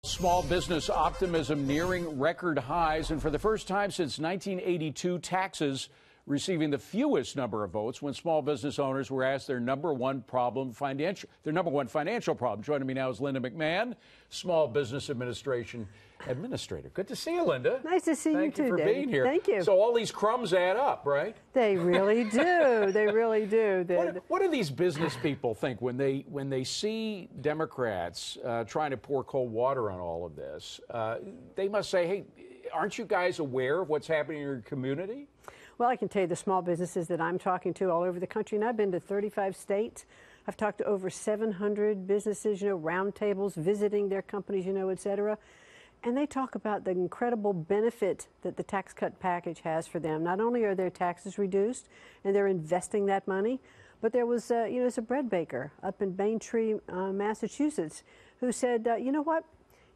Small business optimism nearing record highs, and for the first time since 1982, taxes receiving the fewest number of votes when small business owners were asked their number one financial problem. Joining me now is Linda McMahon, Small Business Administration Administrator. Good to see you, Linda. Nice to see you too, Thank you for David. being here. Thank you. So all these crumbs add up, right? They really do. They really do. What do these business people think when they see Democrats trying to pour cold water on all of this? They must say, hey, aren't you guys aware of what's happening in your community? Well, I can tell you the small businesses that I'm talking to all over the country, and I've been to 35 states. I've talked to over 700 businesses, roundtables, visiting their companies, et cetera. And they talk about the incredible benefit that the tax cut package has for them. Not only are their taxes reduced and they're investing that money, but there was, there's a bread baker up in Braintree, Massachusetts, who said, you know what?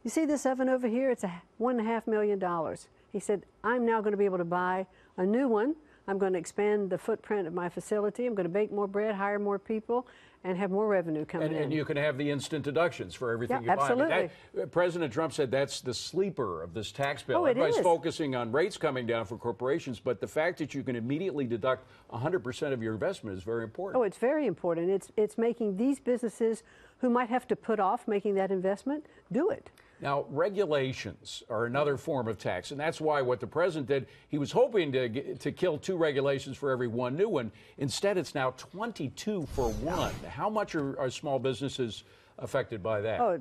You see this oven over here? It's $1.5 million. He said, I'm now going to be able to buy a new one. I'm going to expand the footprint of my facility. I'm going to bake more bread, hire more people, and have more revenue coming in. And you can have the instant deductions for everything you buy. Absolutely. President Trump said that's the sleeper of this tax bill. Oh, it Everybody's is. focusing on rates coming down for corporations, but the fact that you can immediately deduct 100% of your investment is very important. Oh, it's very important. It's making these businesses who might have to put off making that investment do it. Now, regulations are another form of tax, and that's why what the president did, he was hoping to kill 2 regulations for every 1 new one. Instead, it's now 22 for 1. How much are small businesses affected by that? Oh,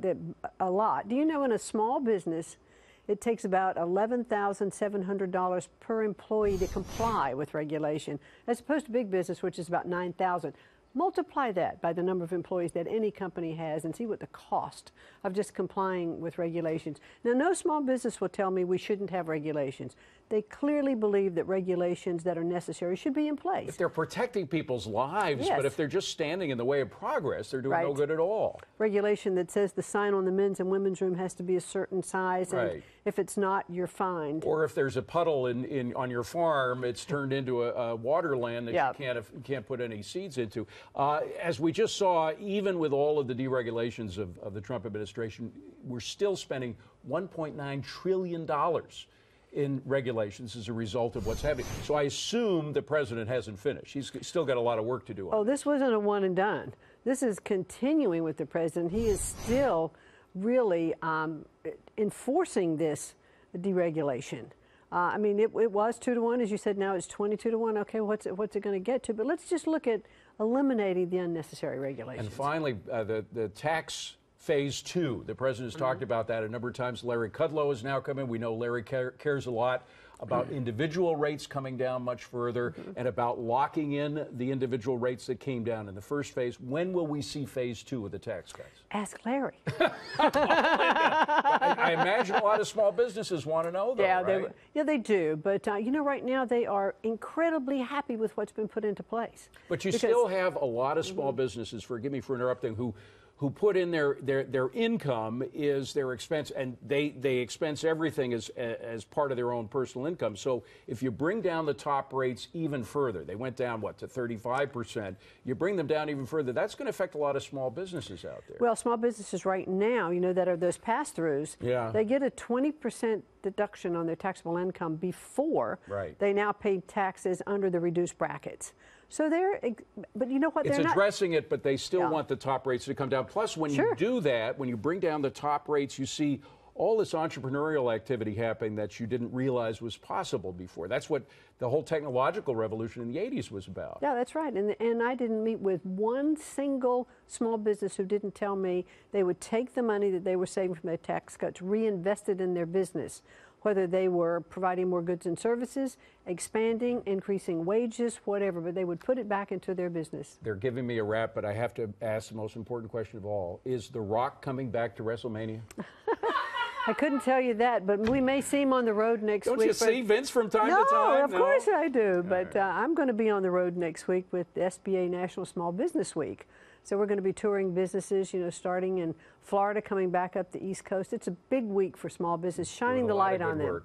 a lot. Do you know in a small business, it takes about $11,700 per employee to comply with regulation, as opposed to big business, which is about $9,000. Multiply that by the number of employees that any company has and see what the cost of just complying with regulations. Now, no small business will tell me we shouldn't have regulations. They clearly believe that regulations that are necessary should be in place. If they're protecting people's lives, Yes. but if they're just standing in the way of progress, they're doing no good at all. Regulation that says the sign on the men's and women's room has to be a certain size, and if it's not, you're fined. Or if there's a puddle on your farm, it's turned into a water land that you can't put any seeds into. As we just saw, even with all of the deregulations of the Trump administration, we're still spending $1.9 trillion in regulations as a result of what's happening. So I assume the president hasn't finished. He's still got a lot of work to do. Oh, this wasn't a one and done. This is continuing with the president. He is still really enforcing this deregulation. I mean, it was 2 to 1, as you said. Now it's 22 to 1. Okay, what's it going to get to? But let's just look at eliminating the unnecessary regulations. And finally, the tax phase 2. The president has talked about that a number of times. Larry Kudlow has now come in. We know Larry cares a lot about individual rates coming down much further and about locking in the individual rates that came down in the first phase. When will we see phase 2 of the tax cuts? Ask Larry. I imagine a lot of small businesses want to know, though, right? They do. But, right now they are incredibly happy with what's been put into place. But you still have a lot of small businesses, forgive me for interrupting, who put in their income is their expense, and they expense everything as part of their own personal income. So if you bring down the top rates even further, they went down, to 35%, you bring them down even further, that's going to affect a lot of small businesses out there. Well, small businesses right now, that are those pass-throughs, they get a 20% deduction on their taxable income before they now pay taxes under the reduced brackets. So but you know what? It's addressing it, but they still want the top rates to come down. Plus, when you do that, when you bring down the top rates, you see all this entrepreneurial activity happening that you didn't realize was possible before. That's what the whole technological revolution in the 80s was about. Yeah, that's right. And I didn't meet with one single small business who didn't tell me they would take the money that they were saving from their tax cuts, reinvest it in their business, whether they were providing more goods and services, expanding, increasing wages, whatever, but they would put it back into their business. They're giving me a wrap, but I have to ask the most important question of all. Is The Rock coming back to WrestleMania? I couldn't tell you that, but we may see him on the road next week. Don't you see Vince from time to time? No, of course I do. But I'm going to be on the road next week with the SBA National Small Business Week. So we're going to be touring businesses, starting in Florida, coming back up the East Coast. It's a big week for small business, shining the light on them.